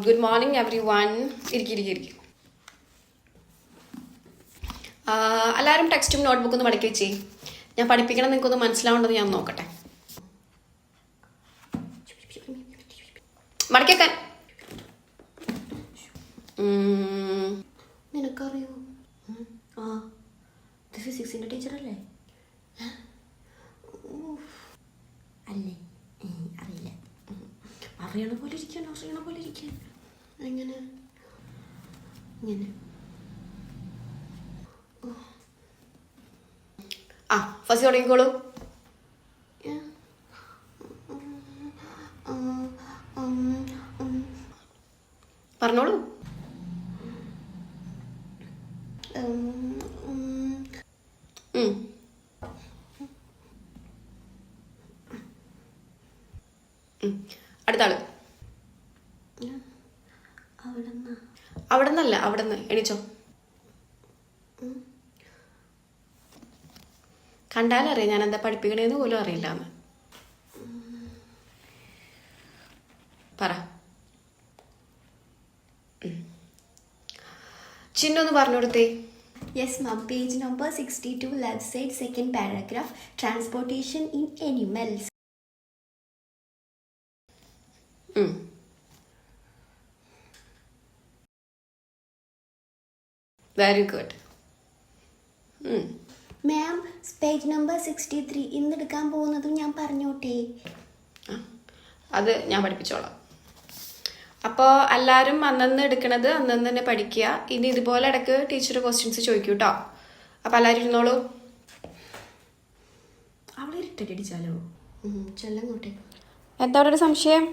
Good morning every one. ഇരിക്കും. എല്ലാവരും ടെക്സ്റ്റും നോട്ട്ബുക്കും ഒന്ന് മടക്കി വെച്ചേ. ഞാൻ പഠിപ്പിക്കണം നിങ്ങൾക്കൊന്ന് മനസ്സിലാവേണ്ടത് ഞാൻ നോക്കട്ടെ. മടക്കിയേക്കാൻ നിനക്കറിയോ? ഫിസിക്സിന്റെ ടീച്ചറല്ലേ? അല്ലേ? അറിയില്ല. അറിയണ പോലെ ഇരിക്കാൻ എങ്ങനെ ഇങ്ങനെ ഫസ്റ്റ് തുടങ്ങിക്കോളൂ. പറഞ്ഞോളൂ. അടുത്ത ആള്. അവിടെ നിന്നല്ല, അവിടെ നിന്ന് എണീച്ചോ. കണ്ടാലറിയാം ഞാൻ എന്താ പഠിപ്പിക്കണേന്ന് പോലും അറിയില്ല എന്ന്. പറ. ചിന്നൊന്ന് പറഞ്ഞു കൊടുത്തേ. Yes, ma'am. Page number 62, left side, second paragraph. Transportation in animals. Very good. Ma'am, page number 63 ഇന്നെടുക്കാൻ പോകുന്നതും ഞാൻ പറഞ്ഞോട്ടെ. അത് ഞാൻ പഠിപ്പിച്ചോളാം. അപ്പോൾ എല്ലാവരും അന്നന്ന് എടുക്കണത് അന്നന്ന് തന്നെ പഠിക്കുക. ഇനി ഇതുപോലെ ഇടയ്ക്ക് ടീച്ചർ ക്വസ്റ്റ്യൻസ് ചോദിക്കൂ കേട്ടോ. അപ്പോൾ എല്ലാവരും ഇരുന്നോളൂ. അവളെ ഇട്ടടിച്ചാലോ? ചെല്ലങ്ങോട്ടെ. എന്താ അവിടെ ഒരു സംശയം?